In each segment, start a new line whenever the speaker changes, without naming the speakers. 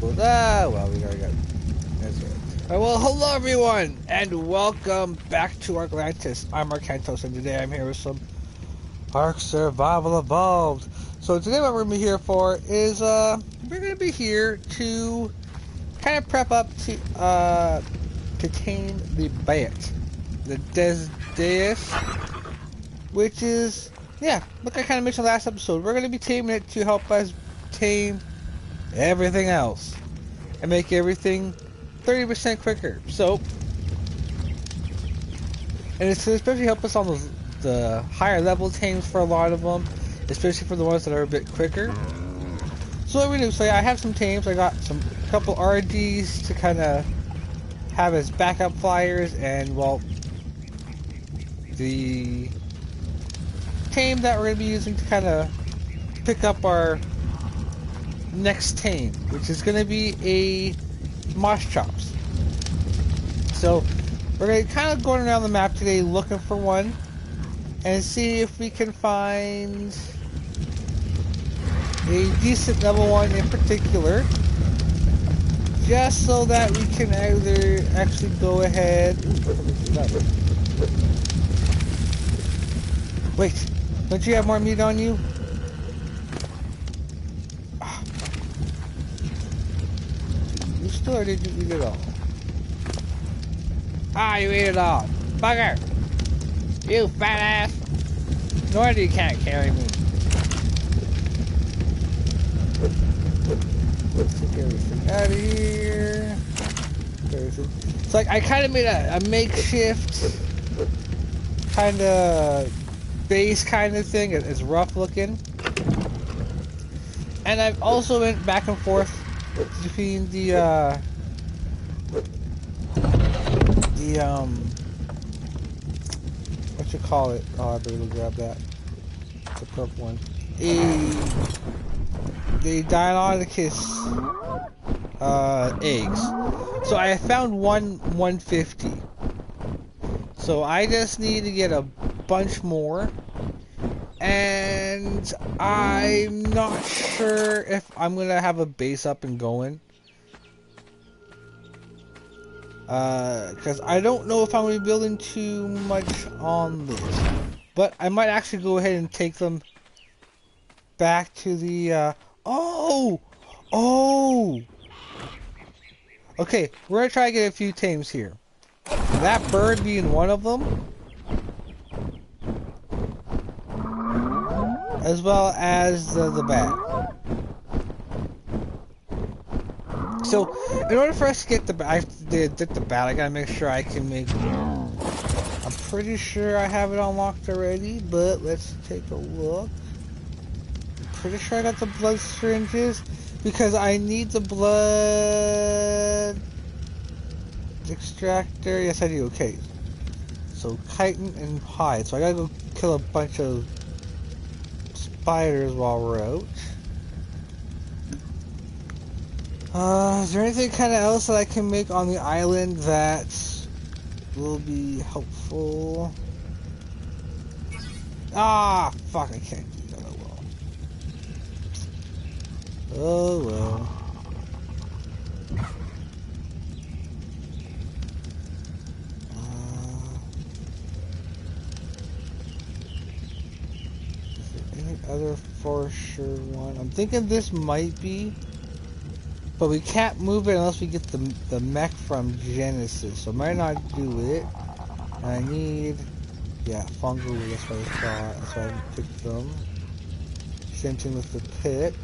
Well, we already got. That's right. Well, hello everyone, and welcome back to Arkantos. I'm Arkantos, and today I'm here with some Ark Survival Evolved. So today, what we're gonna be here for is we're gonna be here to kind of prep up to tame the bat, the Deus, which is like I kind of mentioned last episode. We're gonna be taming it to help us tame everything else and make everything 30% quicker. So, and it's especially help us on the higher level tames for a lot of them, especially for the ones that are a bit quicker. So what we do, so yeah, I have some tames. I got a couple RGs to kind of have as backup flyers, and well, the tame that we're going to be using to kind of pick up our next tame, which is going to be a Moss Chops. So we're going to kind of going around the map today looking for one and see if we can find a decent level one in particular, just so that we can either actually go ahead. Wait, don't you have more meat on you? You still, or did you eat it all? Ah, you ate it all. Bugger! You fat ass! No wonder you can't carry me. Let's take everything out of here. It's like I kind of made a makeshift kind of base kind of thing. It's rough looking. And I've also went back and forth between the what you call it? Oh, I better grab that. It's a purple one. The Deinonychus eggs. So I found one 150. So I just need to get a bunch more. And I'm not sure if I'm gonna have a base up and going. Because I don't know if I'm going to be building too much on this. But I might actually go ahead and take them back to the, Oh! Okay, we're going to try to get a few tames here. That bird being one of them. As well as the bat. So, in order for us to get the bat, I gotta make sure I can make. I'm pretty sure I have it unlocked already, but let's take a look. I'm pretty sure I got the blood syringes because I need the blood extractor. Yes, I do. Okay. So, chitin and hide. So I gotta go kill a bunch of spiders while we're out. Is there anything kind of else that I can make on the island that will be helpful? Ah, fuck, I can't do that. Oh well. Is there any other for sure one? I'm thinking this might be. But we can't move it unless we get the mech from Genesis. So I might not do it. And I need, fungal. That's what I thought. That's why I picked them. Same thing with the pick.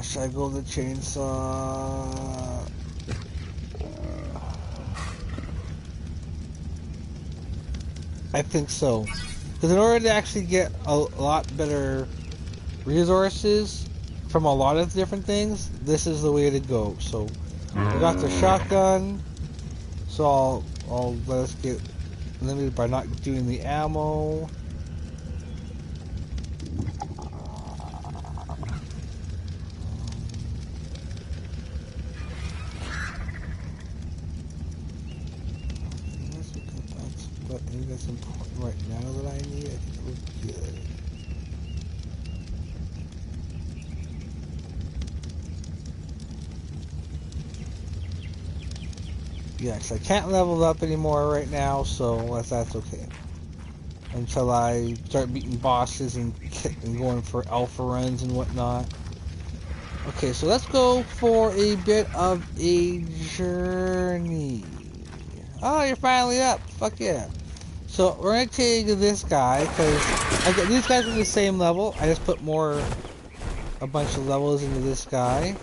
Should I go with the chainsaw? I think so. Because in order to actually get a lot better resources from a lot of different things, this is the way to go. So, we got the shotgun. So I'll let us get limited by not doing the ammo. anything that's important right now that I need? I think we're good. Yes, I can't level up anymore right now, so that's okay. Until I start beating bosses and going for alpha runs and whatnot. Okay, so let's go for a bit of a journey. Oh, you're finally up. Fuck yeah. So we're gonna take this guy because these guys are the same level. I just put a bunch of levels into this guy.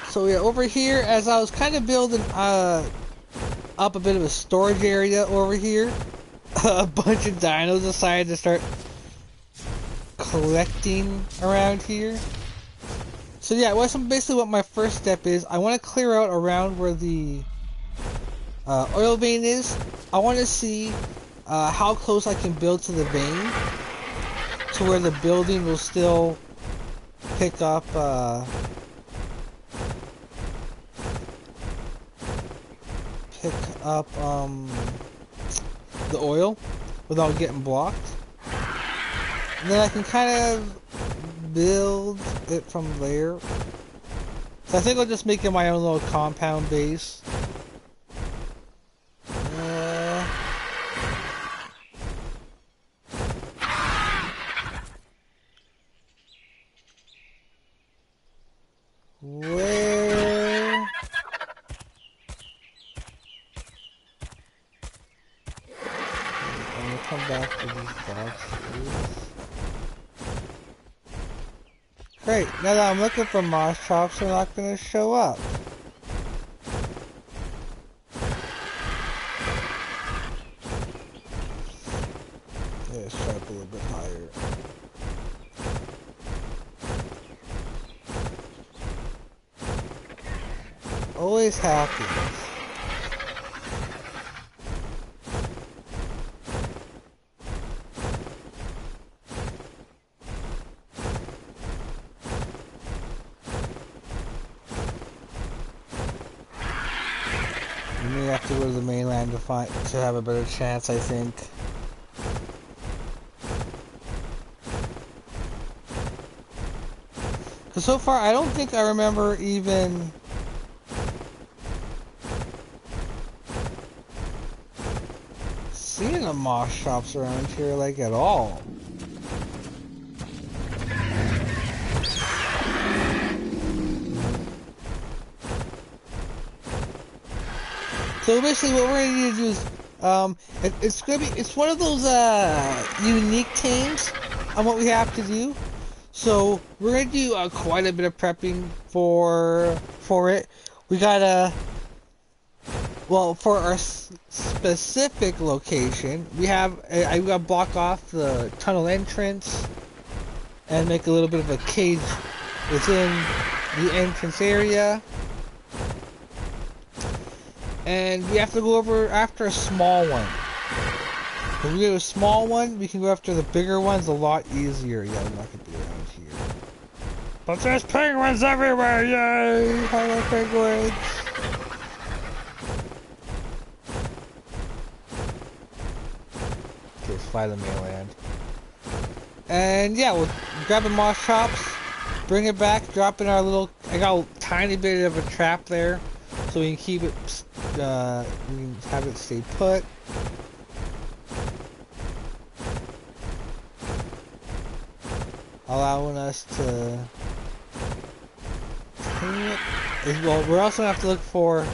So yeah, over here, as I was kind of building up a bit of a storage area over here, a bunch of dinos decided to start collecting around here. So yeah, basically what my first step is, I want to clear out around where the oil vein is. I want to see how close I can build to the vein, to where the building will still pick up the oil without getting blocked. And then I can kind of build it from there. So I think I'll just make it my own little compound base. Where? I'm gonna come back to these boxes. Great, now that I'm looking for moss chops, they're not gonna show up. Let's try up a little bit higher. Always happens. You may have to go to the mainland to have a better chance, I think. Because so far, I don't think I remember even seeing the moss shops around here, like, at all. So basically what we're going to need to do is, it's one of those, unique tames on what we have to do. So we're going to do quite a bit of prepping for it. We gotta, well, for our specific location, I gotta block off the tunnel entrance and make a little bit of a cage within the entrance area. And we have to go over after a small one. If we do a small one, we can go after the bigger ones a lot easier. Yeah, we're not gonna be around here. But there's penguins everywhere! Yay! Hello, penguins! Okay, let's fly the mainland. And yeah, we'll grab the moss chops, bring it back, drop in our little. I got a tiny bit of a trap there, so we can keep it. We can have it stay put. Allowing us to tame it. Well, we're also gonna have to look for,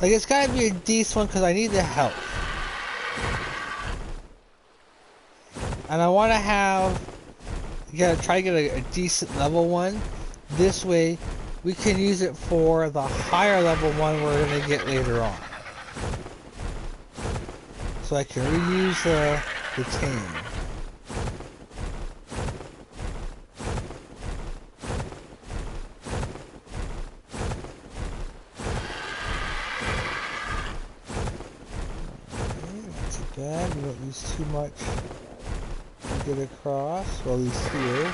like, it's gotta be a decent one because I need the health. And I want to have, you gotta try to get a decent level one. This way, we can use it for the higher level one we're gonna get later on. So I can reuse the tame. Not too bad. We don't use too much to get across. Well, at least here.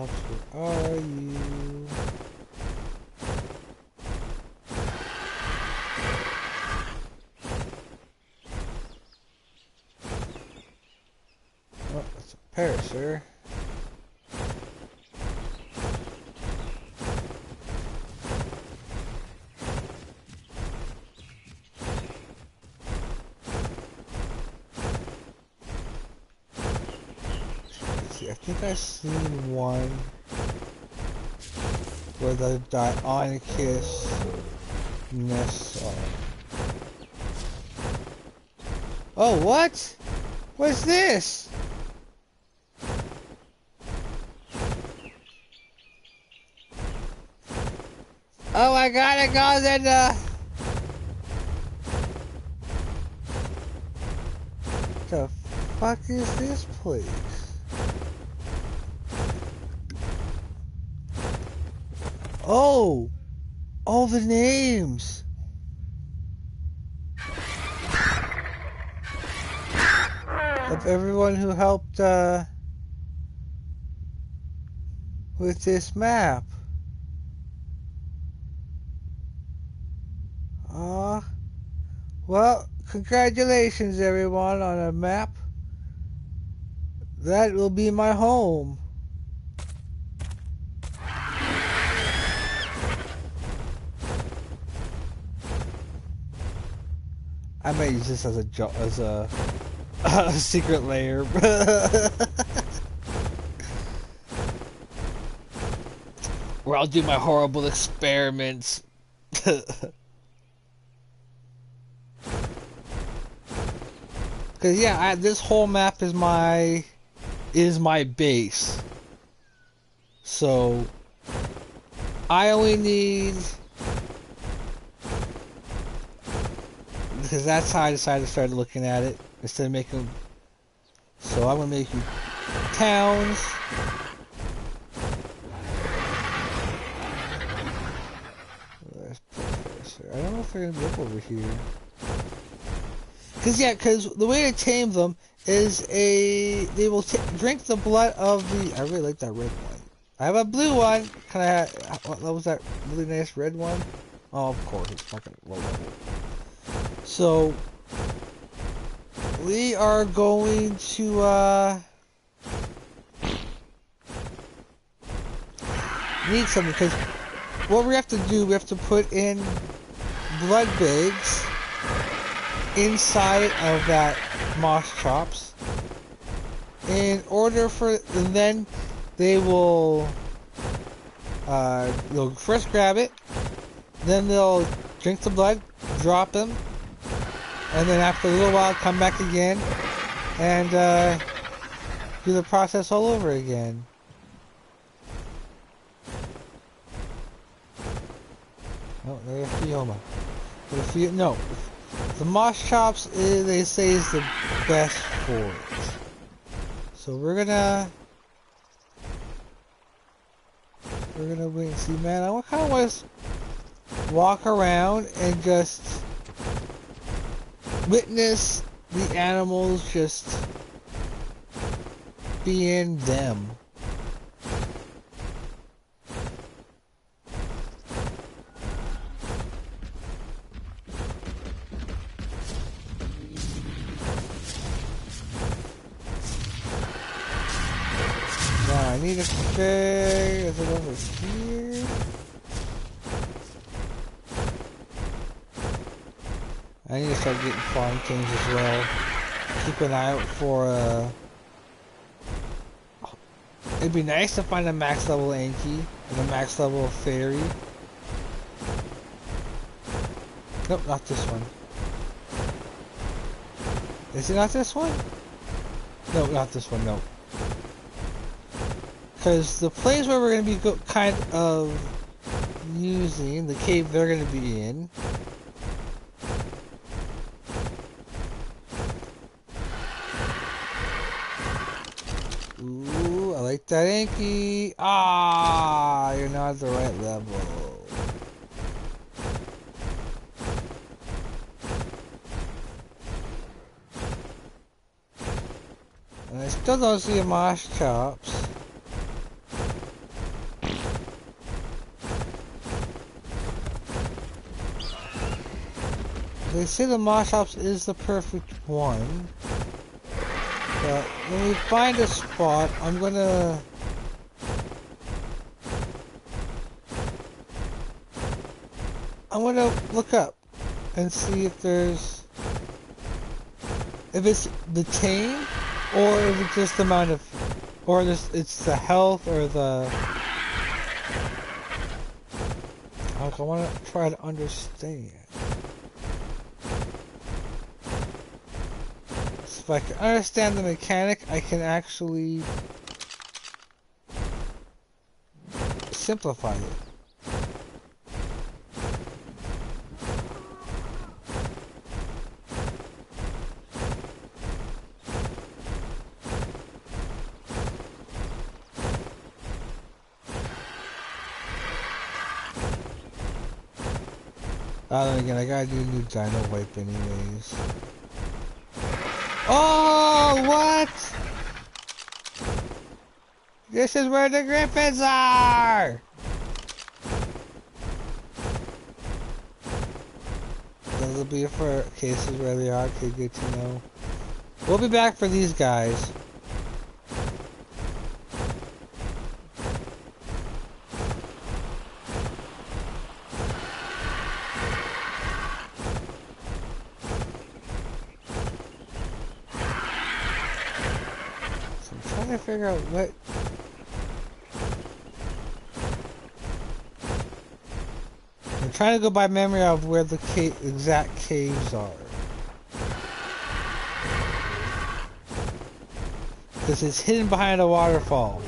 chops, where are you? Oh, that's a perisher. I think I've seen one where the Dionyssus nests are. Oh, what? What's this? Oh my god, it goes into... The fuck is this place? Oh! All the names! Of everyone who helped, with this map. Well, congratulations everyone on a map. That will be my home. I may use this as a a secret layer. Where I'll do my horrible experiments. Cause yeah, this whole map is my base. So I only need, because that's how I decided to start looking at it instead of making. So I'm gonna make you towns. I don't know if they're gonna look over here. Cause the way to tame them is they will drink the blood of the. I really like that red one. I have a blue one. Can I have? What was that really nice red one? Oh, of course, it's fucking low level. So we are going to need something, because what we have to do, we have to put in blood bags inside of that moss chops in order for, and then they will they'll first grab it, then they'll drink the blood, drop them, and then after a little while come back again and do the process all over again. Oh, there's Fioma. No. The moss chops, they say, is the best for it. So we're gonna wait and see, man. I kind of want to walk around and just witness the animals just being them. I need a stay. Is it over here? I need to start getting farm things as well. Keep an eye out for it'd be nice to find a max level Anki and a max level Fairy. Nope, not this one. Is it not this one? No, not this one, no. Because the place where we're going to be kind of using, the cave they're going to be in, ooh, I like that Anki. Ah, you're not at the right level. And I still don't see a moss chops. They say the Moschops is the perfect one. But when we find a spot, I'm gonna look up and see if it's the tame, or if it's just the amount of, or it's the health or the. Like, I want to try to understand. So if I can understand the mechanic, I can actually simplify it. Then again, I gotta do a new dino wipe anyways. Oh, what? This is where the griffins are! Those will be for cases where they are. Okay, good to know. We'll be back for these guys. To figure out what I'm trying to go by memory of where the exact caves are, because it's hidden behind a waterfall.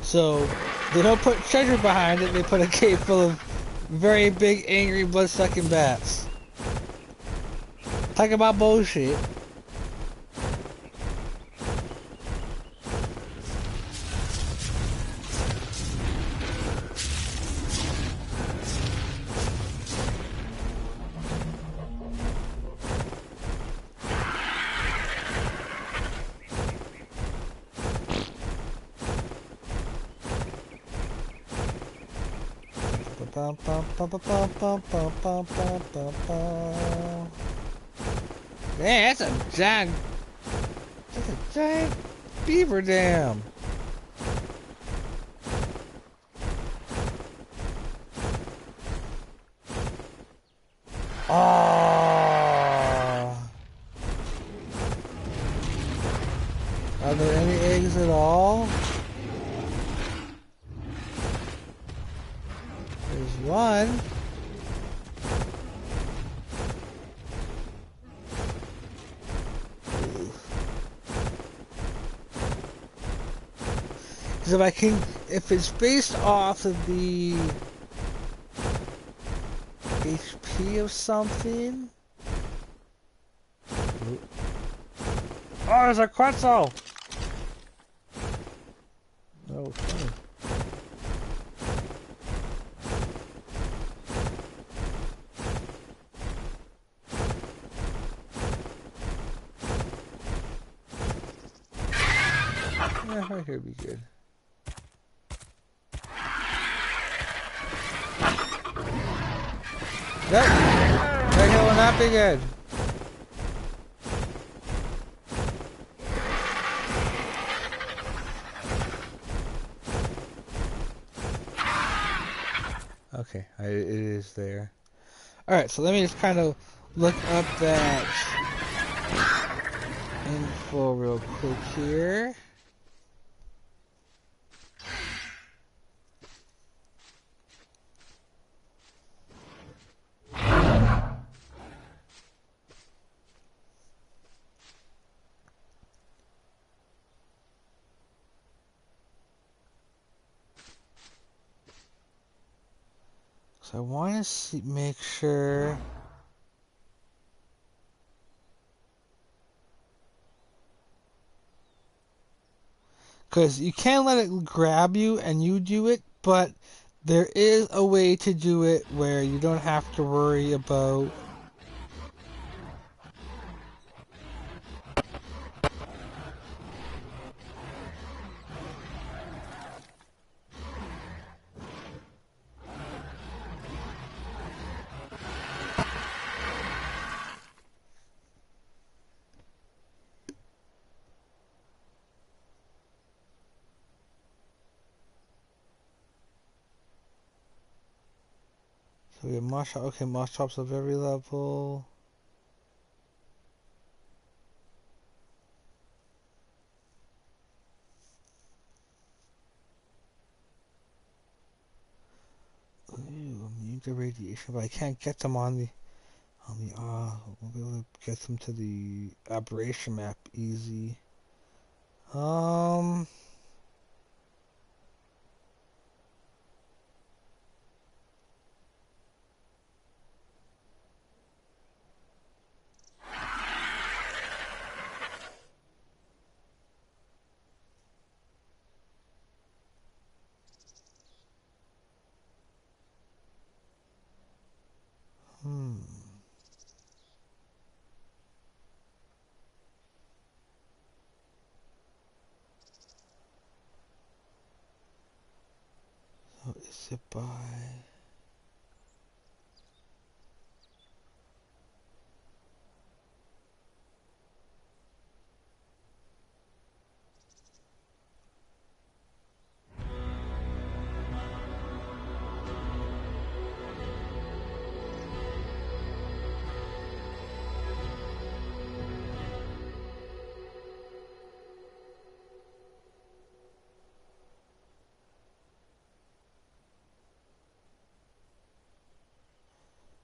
So they don't put treasure behind it, they put a cave full of very big angry blood-sucking bats. Talk about bullshit. Man, that's a giant beaver dam. Oh. Are there any eggs at all? There's one. Because if it's based off of the HP of something. Oh, there's a Quetzal! Okay. Yeah, right here would be good. Nope. Right here will not be good. Okay, it is there. Alright, so let me just kind of look up that info real quick here. So I want to make sure. Because you can't let it grab you and you do it, but there is a way to do it where you don't have to worry about So we have moss trap. Okay, moss traps of every level. Ooh, immune to radiation, but I can't get them on the we'll be able to get them to the aberration map easy. So is it by?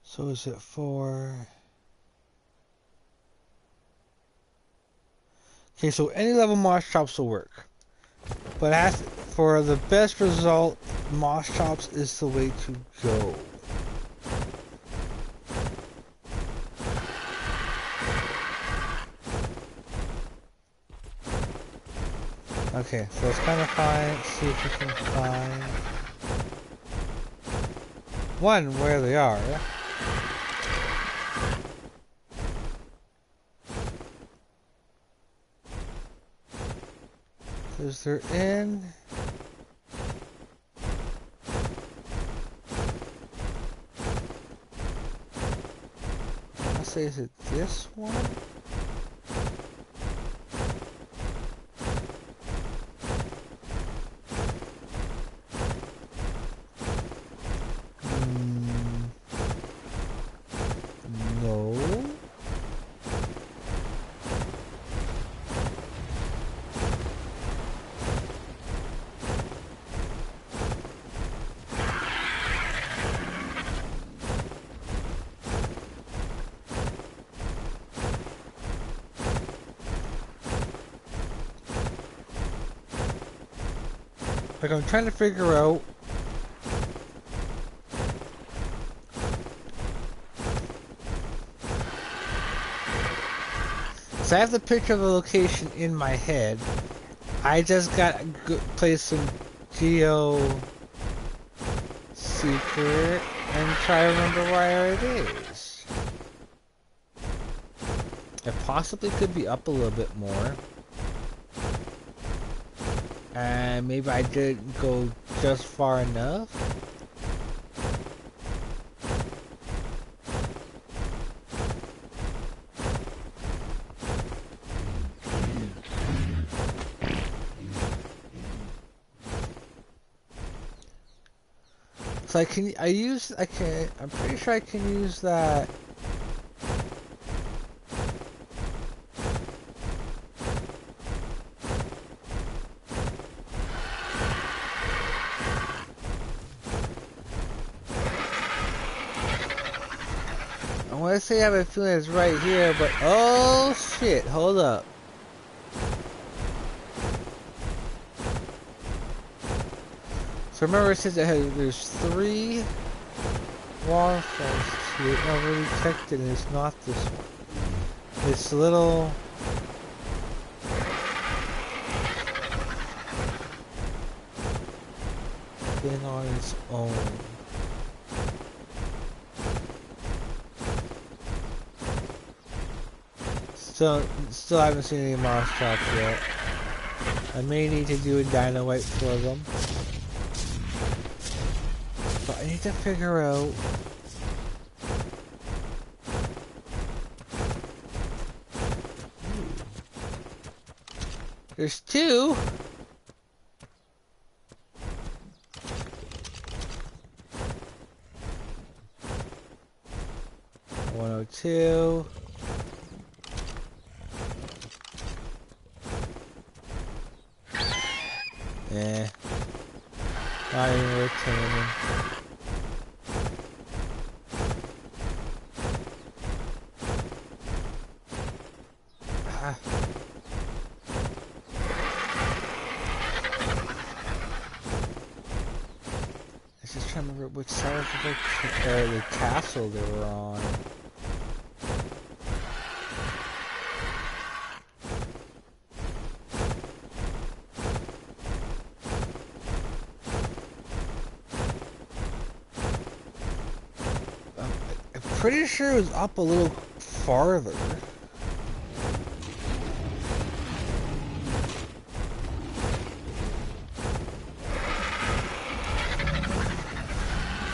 So is it for? Okay, so any level moss chops will work, but for the best result, moss chops is the way to go. Okay, so let's kind of see if we can find one where they are. Because they're in. I'll say, is it this one? No. Like, I'm trying to figure out so I have the picture of the location in my head. I just got to play some Geo Secret and try to remember where it is. It possibly could be up a little bit more. And maybe I didn't go just far enough. So I'm pretty sure I can use that. I want to say I have a feeling it's right here, but oh shit, hold up. So remember it says there's 3 waterfalls here. I've already checked it and it's not this one. It's a little thing on its own. Still haven't seen any moss traps yet. I may need to do a dino wipe for them. But I need to figure out there's 2. 102. Eh. Not even worth taming. Ah. I was just trying to remember which side of the castle they were on. I'm pretty sure it was up a little farther.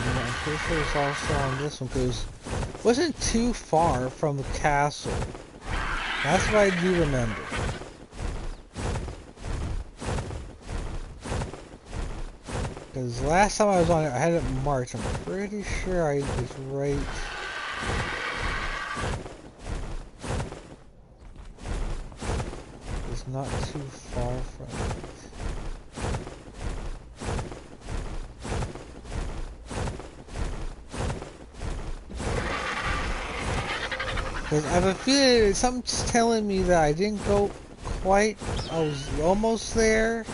I'm pretty sure it's also on this one because it wasn't too far from the castle. That's what I do remember. Because last time I was on it, I had it marked. I'm pretty sure I was right. It's not too far from it. Because I have a feeling something's telling me that I didn't go quite. I was almost there.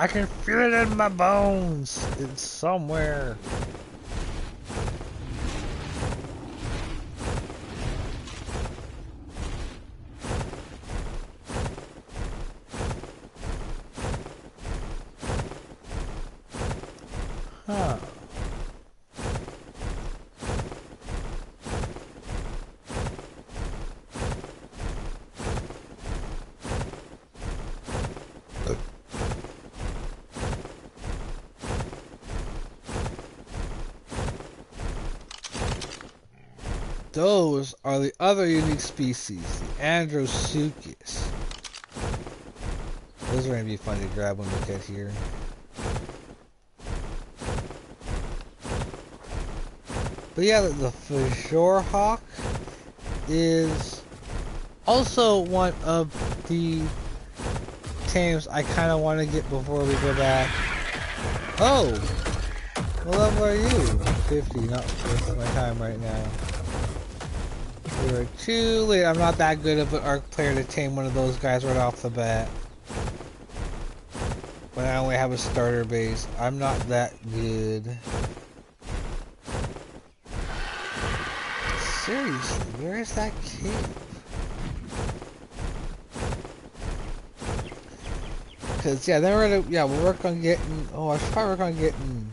I can feel it in my bones. It's somewhere. Huh. Those are the other unique species, the Androsuchus. Those are going to be fun to grab when we get here. But yeah, the Fajor Hawk is also one of the tames I kind of want to get before we go back. Oh! What level are you? 50, not worth my time right now. You're too late. I'm not that good of an arc player to tame one of those guys right off the bat. When I only have a starter base. I'm not that good. Seriously, where is that cave? Cause yeah, then we're gonna we'll work on getting. Oh, I should probably work on getting.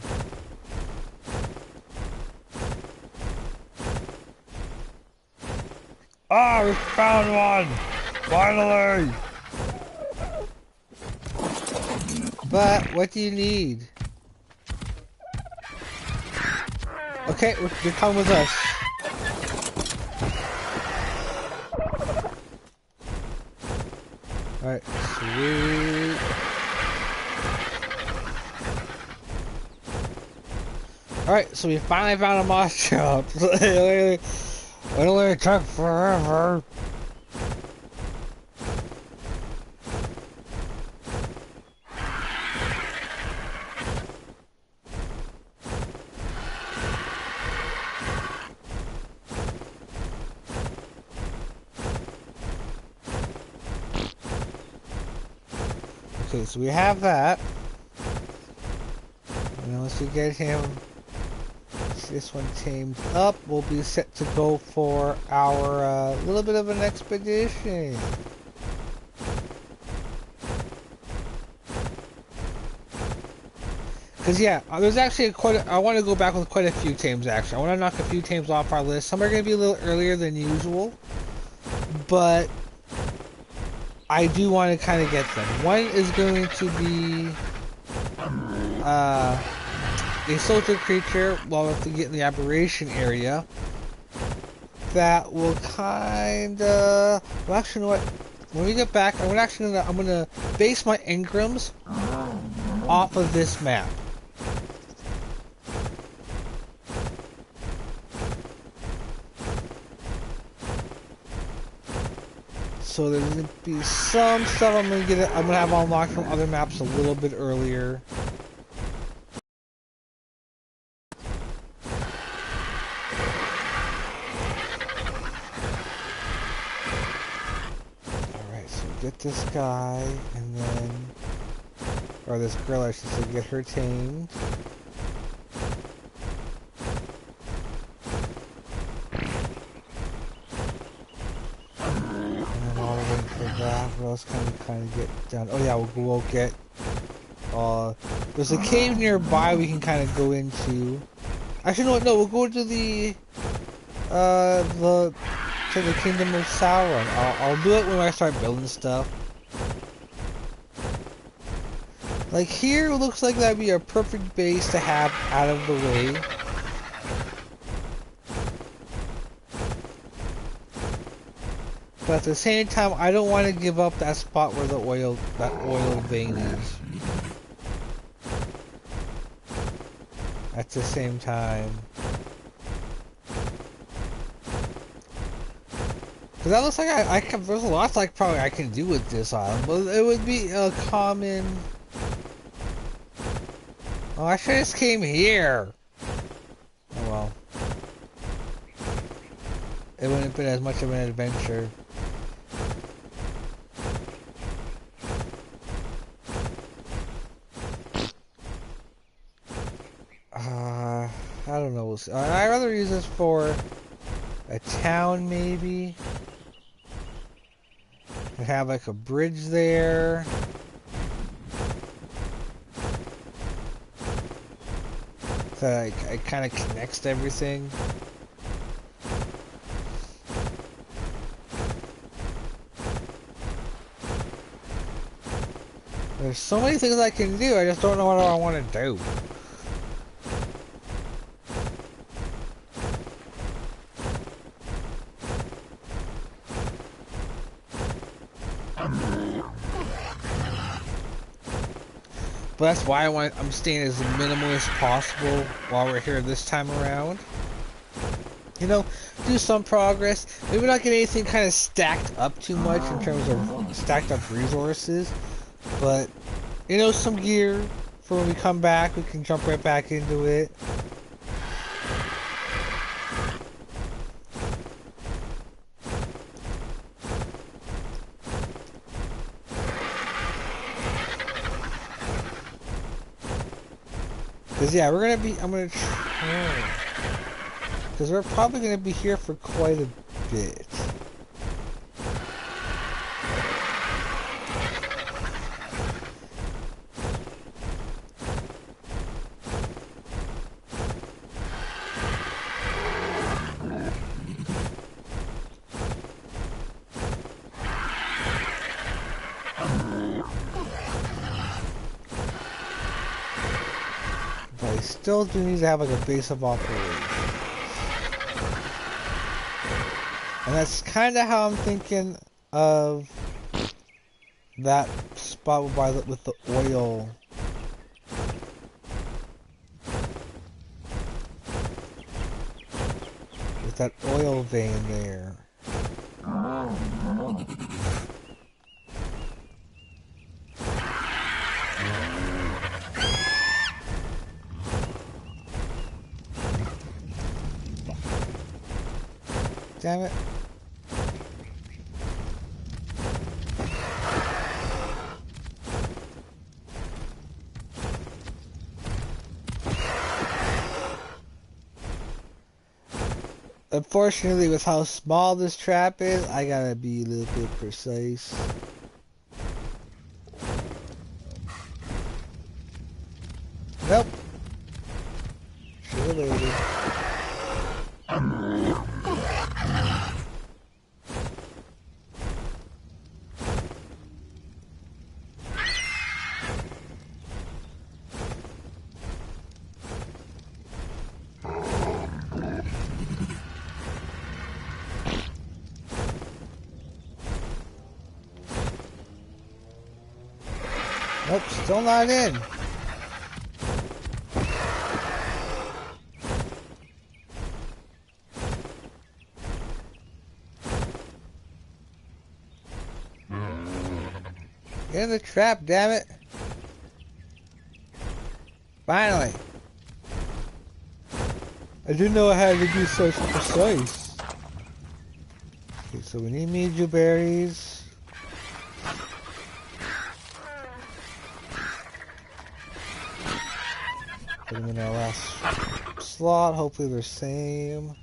Ah, we found one! Finally! But what do you need? Okay, you come with us. Alright, sweet. Alright, so we finally found a moss shop. It only took forever. Okay, so we have that. And once we get him, this one tamed up, we'll be set to go for our little bit of an expedition. Cause yeah, there's actually I want to go back with quite a few tames actually. I want to knock a few tames off our list. Some are going to be a little earlier than usual, but I do want to kind of get them. One is going to be a soldier creature while we have to get in the aberration area that will kinda, well, actually, you know what? When we get back, I'm gonna base my engrams off of this map. So there's gonna be some stuff I'm gonna have unlocked from other maps a little bit earlier. Alright, so get this guy, and then, or this girl I should say, get her tamed. What else can we kind of get done? Oh yeah, we'll get, there's a cave nearby we can kind of go into. Actually, no, we'll go to the Kingdom of Sauron. I'll do it when I start building stuff. Like here, it looks like that'd be a perfect base to have out of the way. But at the same time, I don't want to give up that spot where that oil vein is. At the same time. Cause that looks like there's a lot like probably I can do with this island, but it would be a common. Oh, I should just came here. Oh well. It wouldn't have been as much of an adventure. I don't know. I'd rather use this for a town, maybe. And have like a bridge there. So it kind of connects to everything. There's so many things I can do, I just don't know what I want to do. But that's why I'm staying as minimal as possible while we're here this time around. You know, do some progress. Maybe not get anything kind of stacked up too much in terms of stacked up resources. But, you know, some gear for when we come back, we can jump right back into it. Cause yeah, cause we're probably gonna be here for quite a bit. Still do need to have like a base of operations. And that's kind of how I'm thinking of that spot with the oil. With that oil vein there. Damn it. Unfortunately, with how small this trap is, I gotta be a little bit precise. Nope. Should've waited. Nope, still not in. Get in the trap, damn it. Finally. I didn't know I had to be so precise. Okay, so we need Miju berries. Put them in our last slot. Hopefully they're same.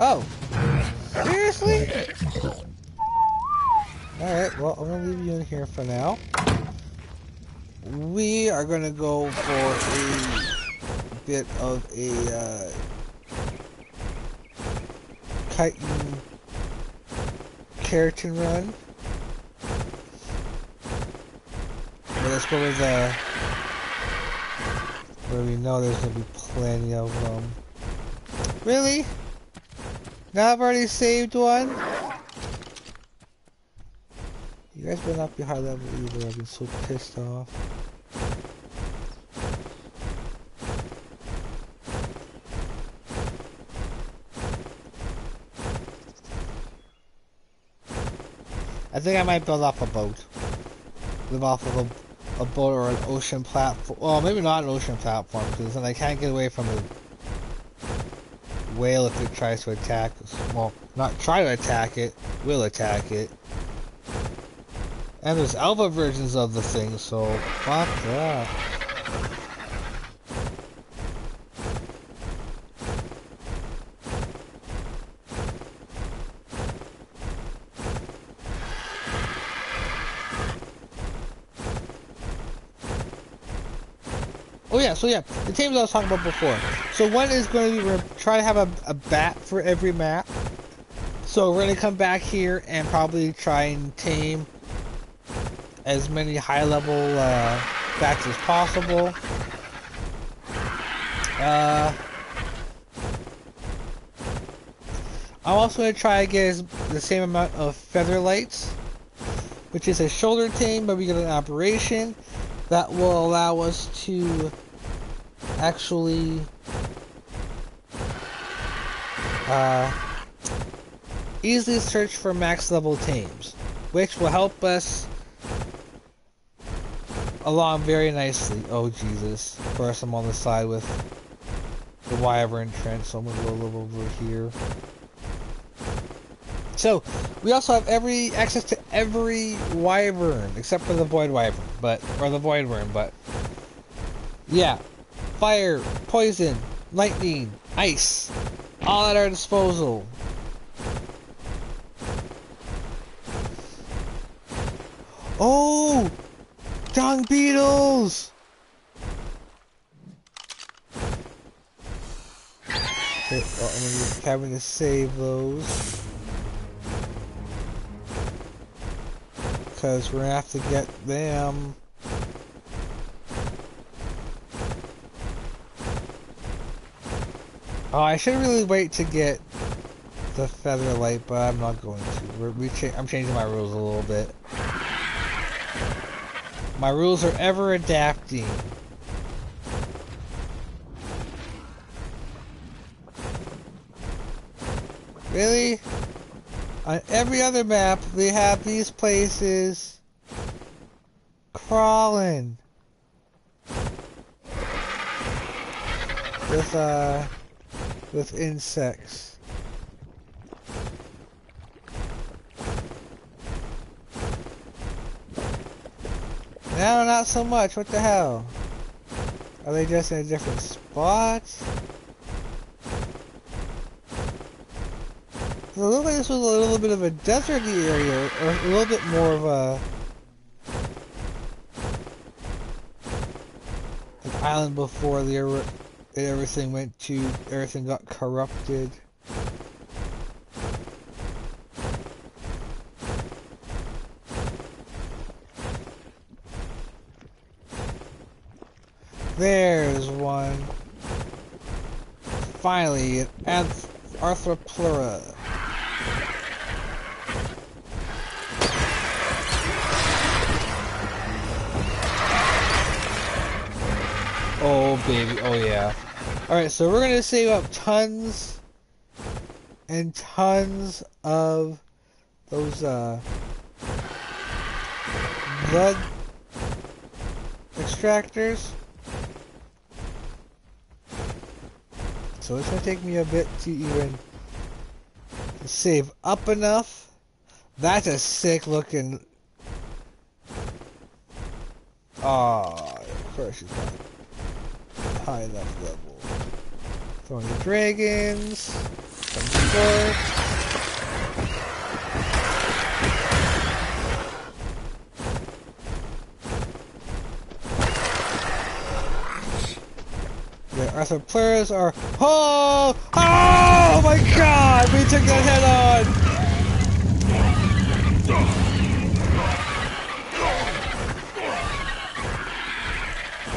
Oh! Seriously? Alright, well, I'm gonna leave you in here for now. We are gonna go for a bit of a chitin keratin run. But let's go with where we know there's gonna be plenty of them. Really? Now I've already saved one? You guys better not be high level either. I've been so pissed off. I think I might build off a boat. Live off of a boat or an ocean platform. Well, maybe not an ocean platform, because then I can't get away from the whale if it tries to attack us. Well, not try to attack it, will attack it. And there's alpha versions of the thing, so fuck that. Oh yeah, so yeah, the teams I was talking about before. So one is going to be, we're going to try to have a bat for every map. So we're going to come back here and probably try and tame as many high level bats as possible. I'm also going to try to get the same amount of feather lights, which is a shoulder tame, but we get an operation that will allow us to actually easily search for max level tames, which will help us along very nicely. Oh Jesus. First I'm on the side with the wyvern trench, so I'm gonna go a little over here. So we also have access to every wyvern except for the void wyvern, or the void worm, but yeah. Fire, poison, lightning, ice, all at our disposal. Oh! Dung beetles! Okay, well, I'm gonna be having to save those. Because we're gonna have to get them. Oh, I should really wait to get the feather light, but I'm not going to. I'm changing my rules a little bit. My rules are ever adapting. Really? On every other map, they have these places crawling with insects. Now, not so much. What the hell? Are they just in a different spot? It looked like this was a little bit of a deserty area, or a little bit more of an island before everything got corrupted. There's one. finally, an Arthropleura. Oh baby, oh yeah. Alright, so we're gonna save up tons and tons of those blood extractors. So it's gonna take me a bit to even save up enough. That's a sick looking. Oh, of course she's not high enough level. Throwing the dragons. Some support. The Arthropleras are. Oh! Oh my god! We took that head on!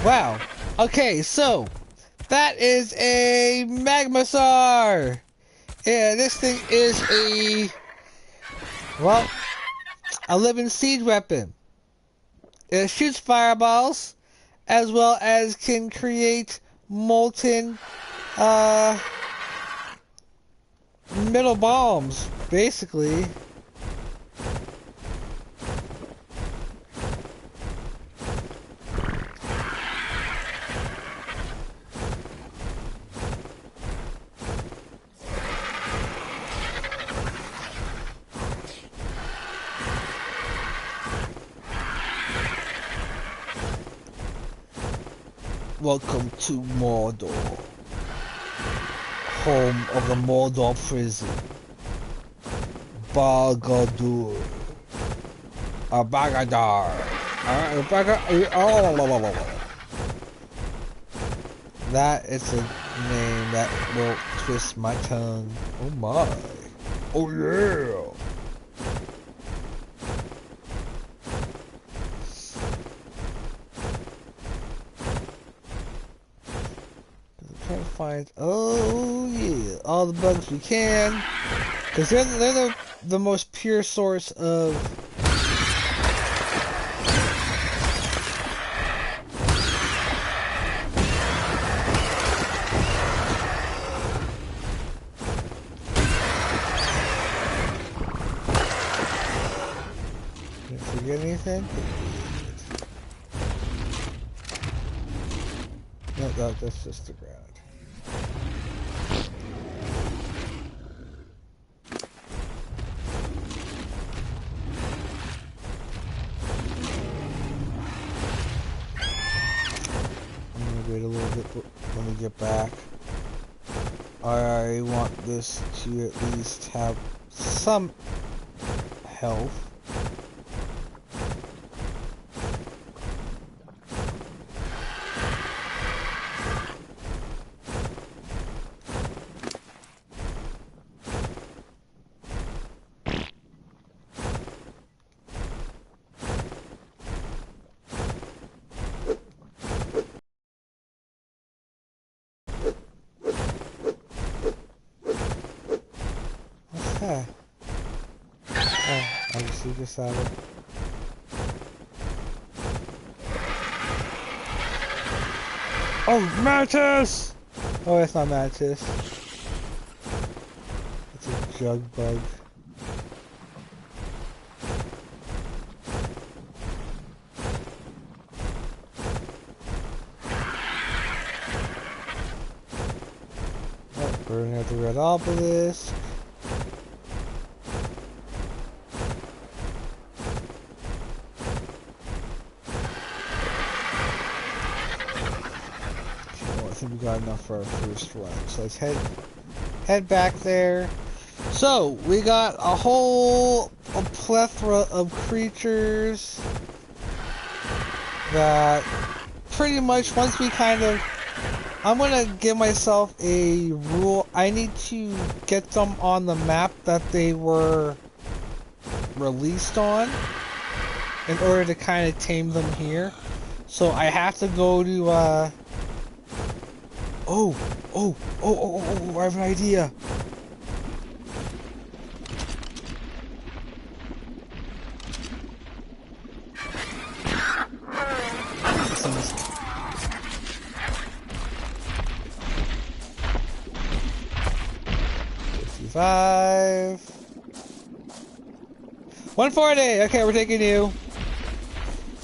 Wow. Okay, so that is a Magmasaur! Yeah, this thing is a living siege weapon. It shoots fireballs, as well as can create molten metal bombs, basically. Welcome to Mordor, home of the Mordor prison. Bargadur. Bagadar. That is a name that will twist my tongue. Oh my. Oh yeah. Trying to find, oh yeah, all the bugs we can, because they're the most pure source of did I forget anything? No, that's just the ground. Wait a little bit when we get back. I want this to at least have some health. Oh, obviously just out of. Oh, Mantis! Oh, it's not Mantis. It's a jug bug. Oh, burning at the red obelisk. We got enough for our first run, so let's head back there. So we got a plethora of creatures that pretty much once we kind of, I'm gonna give myself a rule. I need to get them on the map that they were released on in order to kind of tame them here. So I have to go to I have an idea. $55. 140. Okay, we're taking you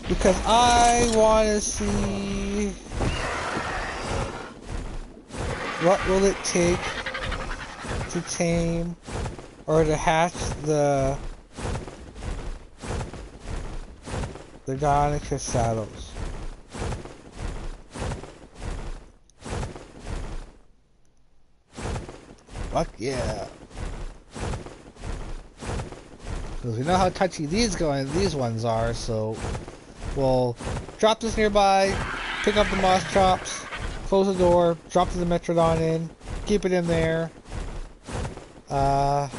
because I want to see what will it take to tame or to hatch the Dinosaur saddles. Fuck yeah. Because we know how touchy these ones are, so we'll drop this nearby, pick up the moss chops, close the door, drop the Metrodon in, keep it in there. Yeah,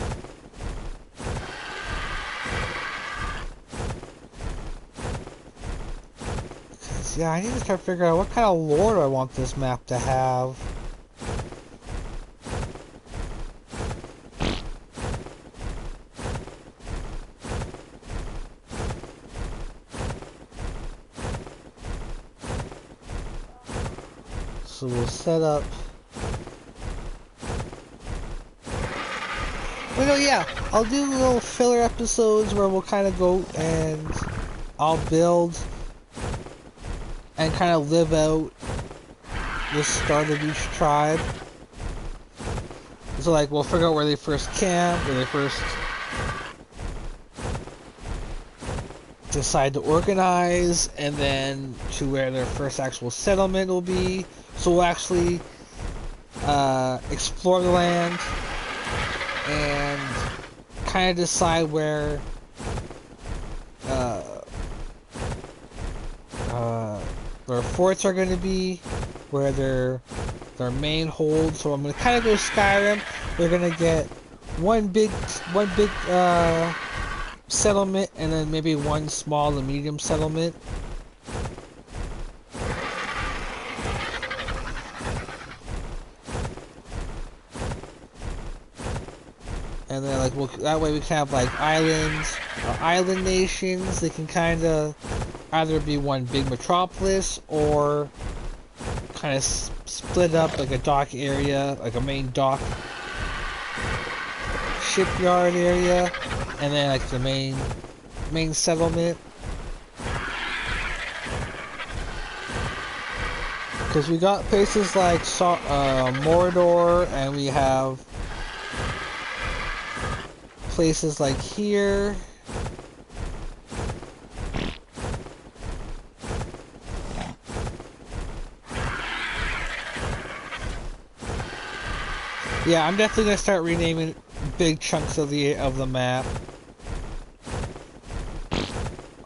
I need to start figuring out what kind of lore do I want this map to have. So we'll set up... You know, yeah, I'll do little filler episodes where we'll kind of go and I'll build and kind of live out the start of each tribe. So like, we'll figure out where they first camp, where they first decide to organize, and then to where their first actual settlement will be. So we'll actually explore the land and kind of decide where their forts are going to be, where their main hold. So I'm going to kind of go Skyrim. We're going to get one big settlement, and then maybe one small to medium settlement. And then like that way we can have like islands, island nations. They can kind of either be one big metropolis or kind of split up, like a dock area, like a main dock, shipyard area, and then like the main settlement. Because we got places like Mordor, and we have places like here. Yeah, I'm definitely gonna start renaming big chunks of the map.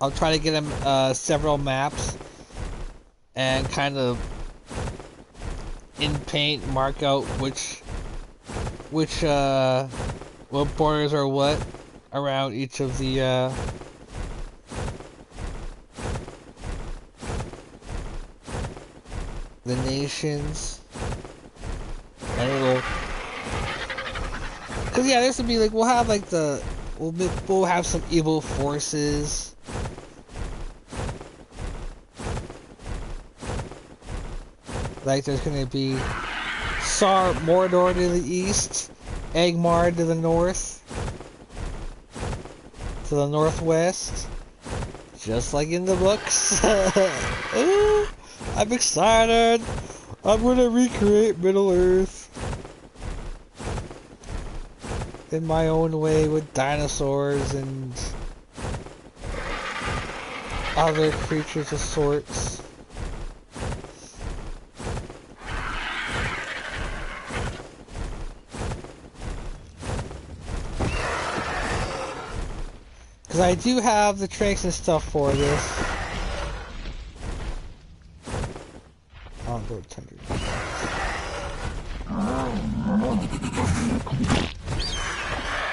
I'll try to get them several maps and kind of in paint mark out which what borders are what around each of the nations. And it'll, cause yeah, this would be like, we'll have like we'll have some evil forces. Like there's gonna be Mordor to the east, Angmar to the north, to the northwest, just like in the books. Ooh, I'm excited. I'm gonna recreate Middle Earth in my own way with dinosaurs and other creatures of sorts. Because I do have the tricks and stuff for this. I'll go tender.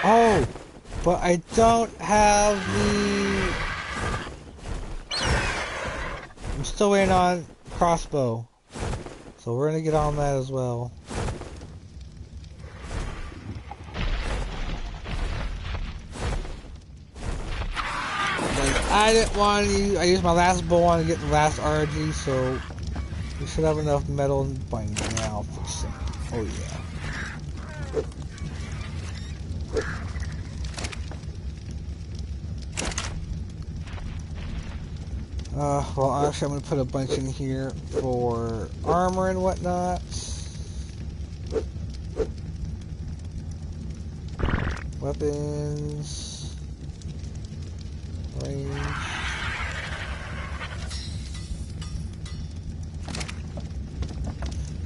Oh, but I don't have the... I'm still waiting on crossbow. So we're gonna get on that as well. But I didn't want to use, I used my last bow on to get the last RG, so we should have enough metal by now for some. Oh yeah. Well, actually, I'm going to put a bunch in here for armor and whatnot. Weapons. Range.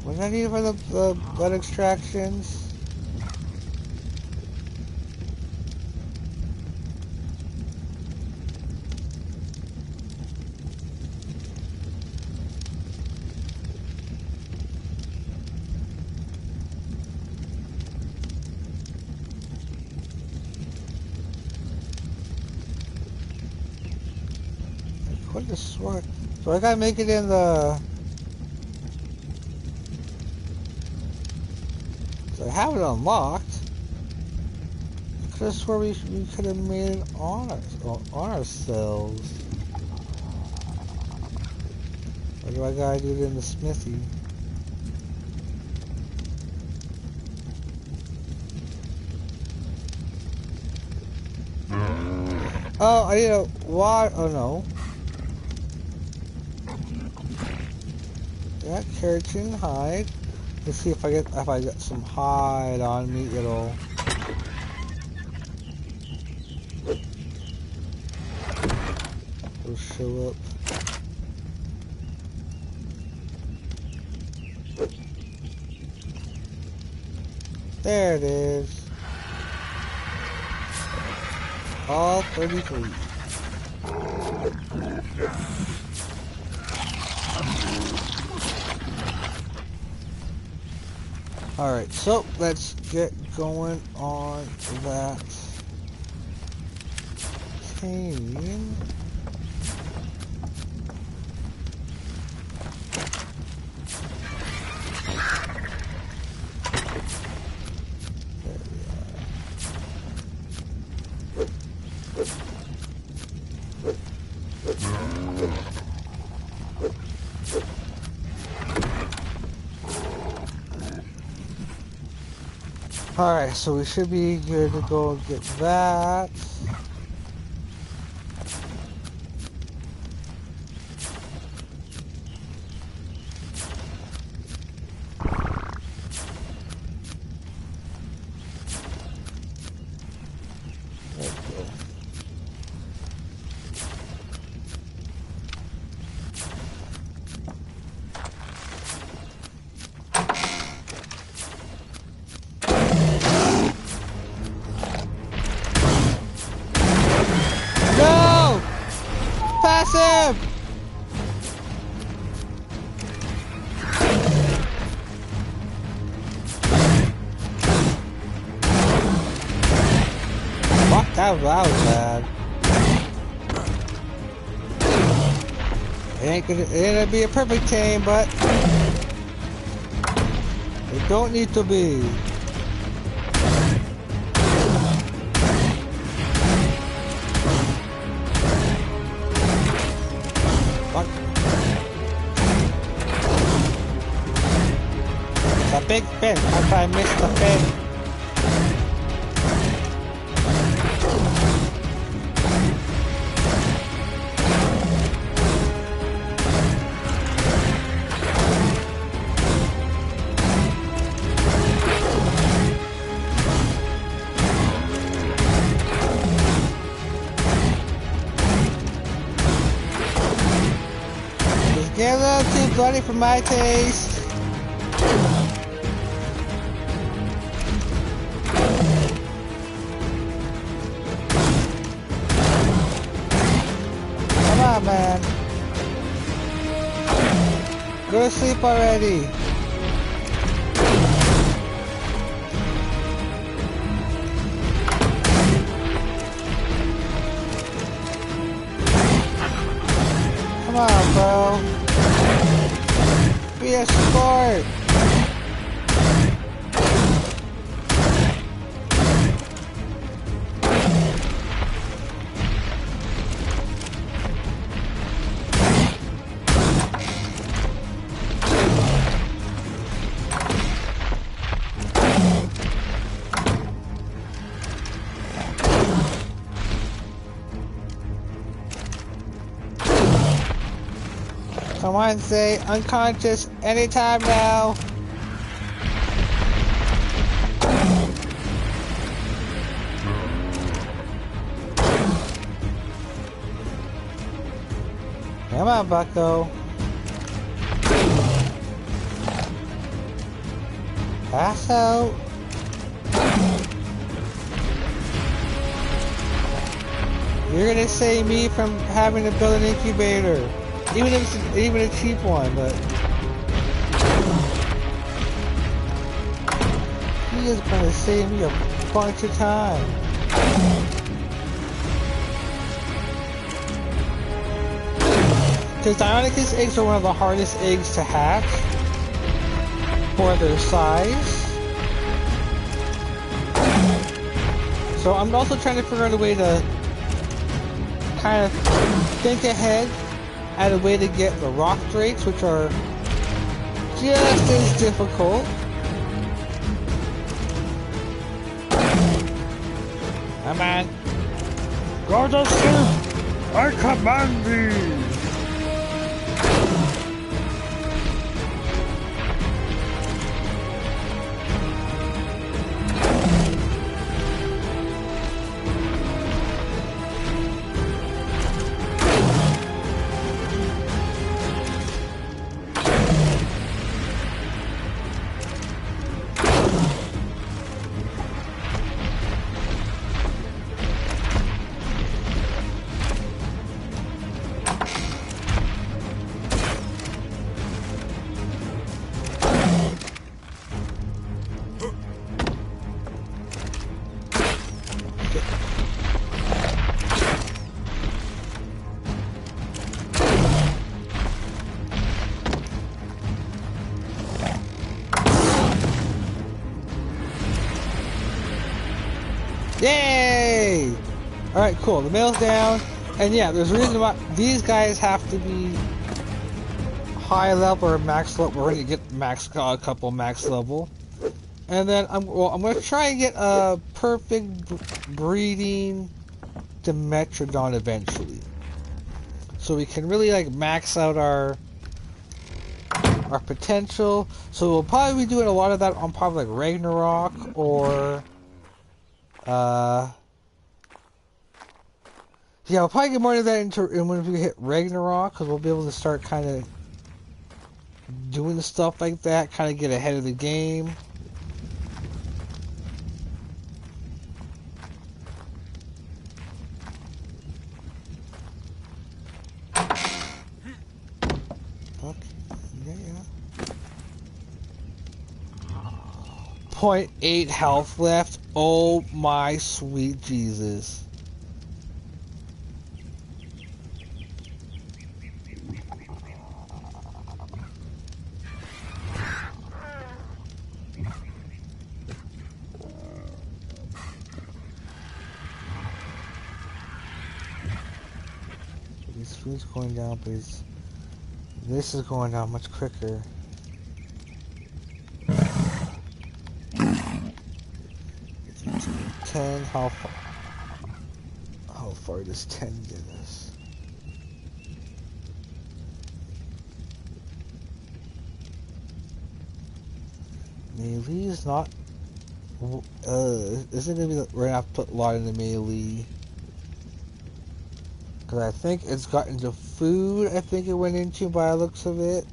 What did I need for the blood extractions? What the sword? So I gotta make it in the. So I have it unlocked. I could have swore we could have made it on ourselves. Or do I gotta do it in the smithy? Oh, I need a water. Oh no. That keratin hide. Let's see if I get some hide on me, it'll show up. There it is. All 33. Alright, so let's get going on that Tame. Alright, so we should be good to go get that. Passive! Fuck, that was bad. It ain't gonna be a perfect tame, but it don't need to be. Big fin. I probably missed the fin. Just get a little too bloody for my taste. Man, go to sleep already. Come on, bro. Be escort! Come on, say unconscious anytime now. Come on, bucko. Pass out. You're gonna save me from having to build an incubator. Even if it's even a cheap one, but he is gonna save me a bunch of time. Because Deinonychus eggs are one of the hardest eggs to hatch for their size. So I'm also trying to figure out a way to kind of think ahead at a way to get the rock drakes, which are just as difficult. Come on. Go to sleep! I command thee! Yay! Alright, cool. The mail's down. And yeah, there's a reason why these guys have to be high level or max level. We're going to get max, a couple max level. And then I'm going to try and get a perfect breeding Dimetrodon eventually. So we can really like max out our potential. So we'll probably be doing a lot of that on probably like Ragnarok or yeah, we'll probably get more of that when we hit Ragnarok, because we'll be able to start kind of doing stuff like that, kind of get ahead of the game. Okay, yeah. 0.8 health left. Oh my sweet Jesus. His food's going down, but this is going down much quicker. How far does 10 get us? Melee is not. Isn't it gonna be? We're gonna have to put a lot in the melee. Because I think it's got into food. I think it went into by the looks of it.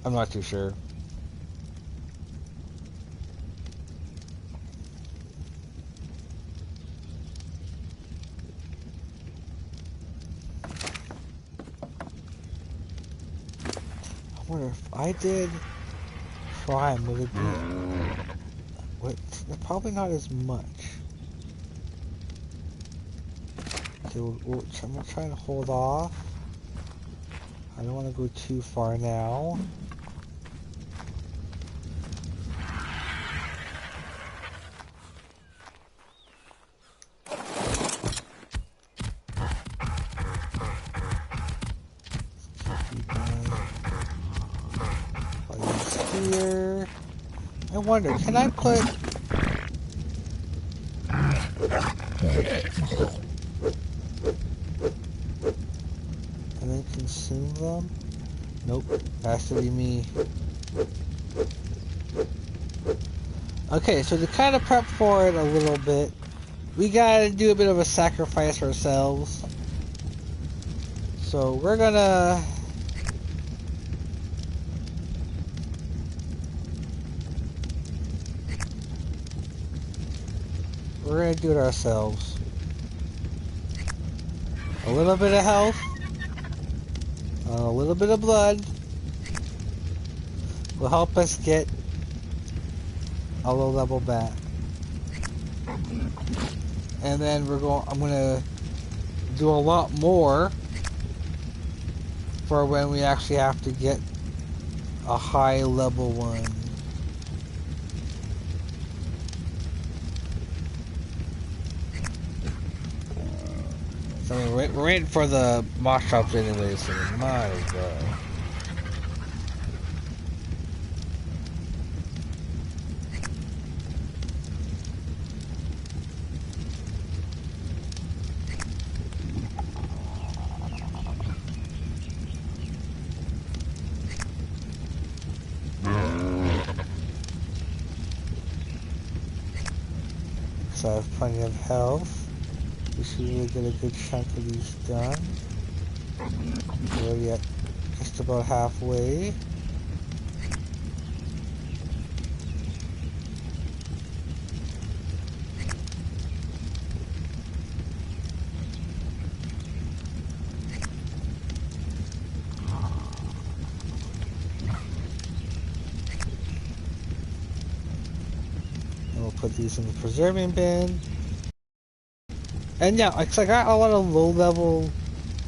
I'm not too sure. I wonder if I did Prime, would it be? What? Probably not as much. Okay, I'm gonna try to hold off. I don't want to go too far now. Here. I wonder, can I put... and then consume them? Nope, has to be me. Okay, so to kind of prep for it a little bit, we gotta do a bit of a sacrifice ourselves. So we're gonna... do it ourselves. A little bit of health, a little bit of blood will help us get a low level back. And then I'm gonna do a lot more for when we actually have to get a high level one. I mean, we're waiting for the mock shops anyway, so we might as well. So I have plenty of health. We should really get a good chunk of these done. We're already at just about halfway. And we'll put these in the preserving bin. And yeah, I got a lot of low-level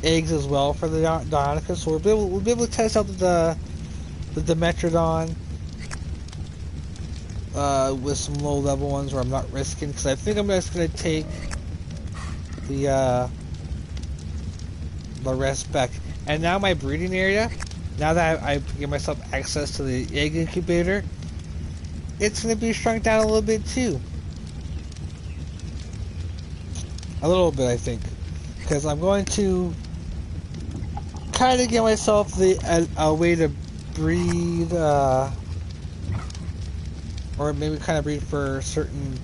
eggs as well for the Dionicus, so we'll be able to test out the Dimetrodon with some low-level ones where I'm not risking, because I think I'm just going to take the rest back. And now my breeding area, now that I give myself access to the egg incubator, it's going to be shrunk down a little bit too. A little bit, I think, because I'm going to kind of get myself a way to breed, or maybe kind of breed for certain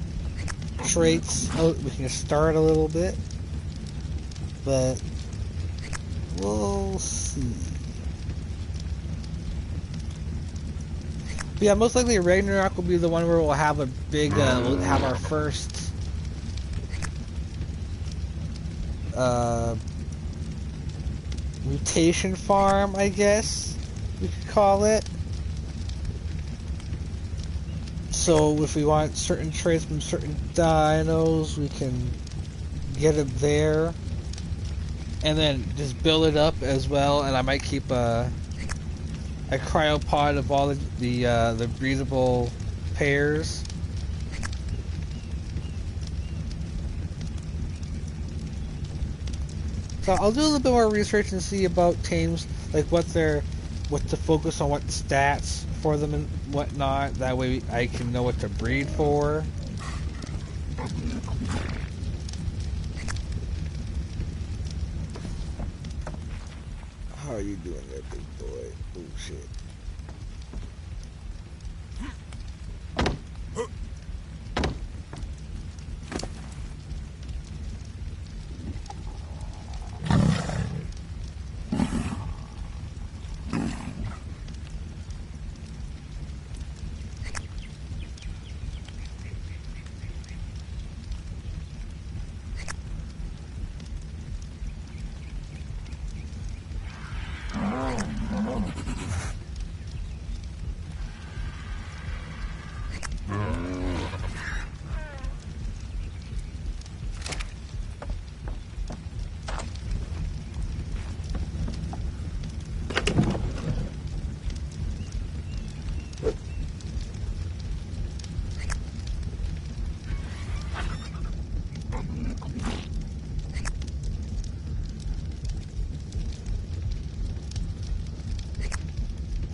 traits. Oh, we can start a little bit, but we'll see. But yeah, most likely Ragnarok will be the one where we'll have a big, we'll have our first mutation farm, I guess we could call it. So if we want certain traits from certain dinos, we can get it there, and then just build it up as well. And I might keep a cryopod of all the breedable pairs. So I'll do a little bit more research and see about tames, like what to focus on, what stats for them and whatnot. That way I can know what to breed for. How are you doing there, big boy? Oh shit.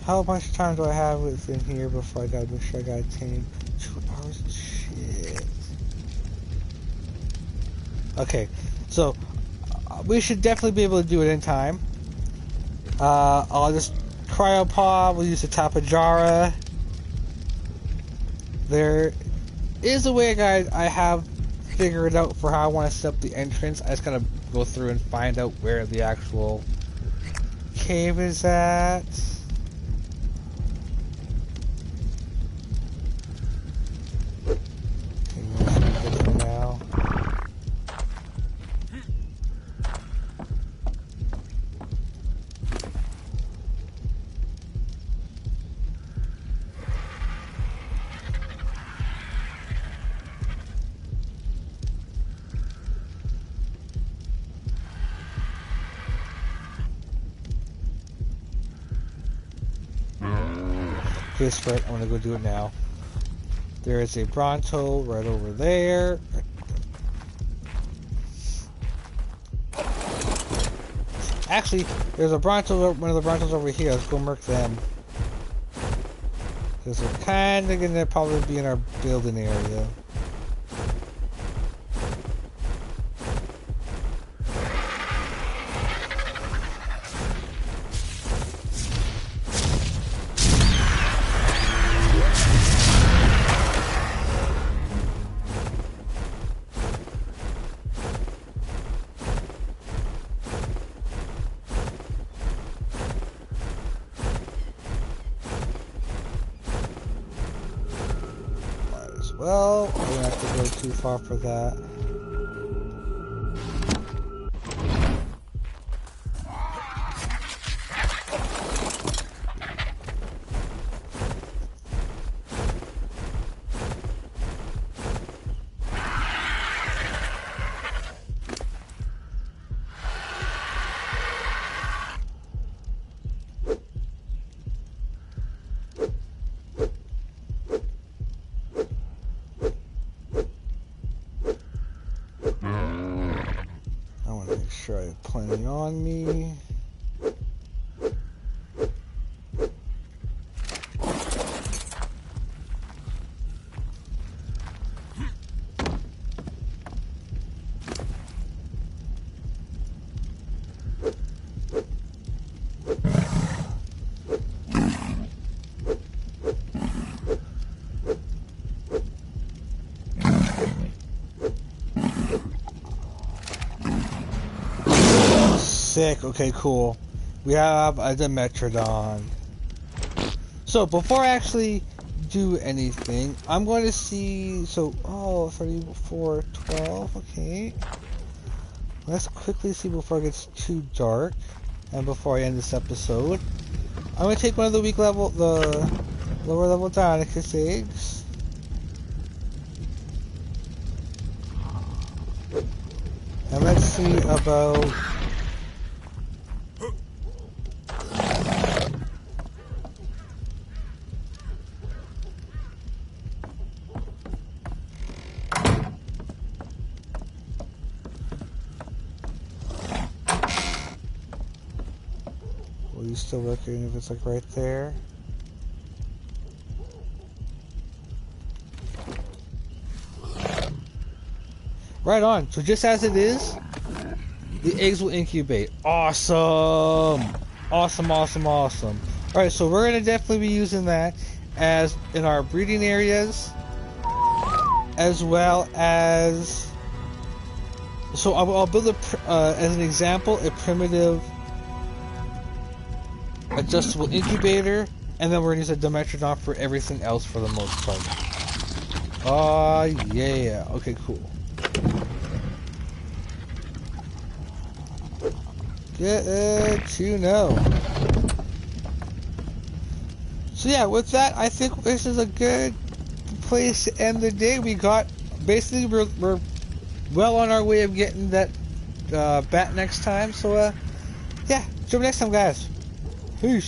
How much time do I have within here before I gotta make sure I got Tame? 2 hours? Shit. Okay, so we should definitely be able to do it in time. I'll just cryopod, we'll use the Tapajara. There is a way, guys, I have figured out for how I want to set up the entrance. I just gotta go through and find out where the actual cave is at. Now. This right, I'm gonna go do it now. There is a Bronto right over there. Actually, there's a Bronto, one of the Brontos over here. Let's go mark them. Because they're kind of gonna probably be in our building area. Well, we don't have to go too far for that. I have plenty on me. Sick. Okay, cool. We have a Dimetrodon. So before I actually do anything, I'm going to see. So 34, 12. Okay. Let's quickly see before it gets too dark, and before I end this episode. I'm going to take one of the the lower level Dinosaurus eggs. And let's see about. Are you still looking if it's like right there? Right on. So just as it is, the eggs will incubate. Awesome! Awesome, awesome, awesome. Alright, so we're going to definitely be using that as in our breeding areas, as well as... So I'll build as an example, a primitive adjustable incubator, and then we're going to use a Dimetrodon for everything else for the most part. Oh yeah. Okay, cool. Good to know. So yeah, with that, I think this is a good place to end the day. We got, basically, we're well on our way of getting that bat next time. So yeah, see you next time, guys. Peace.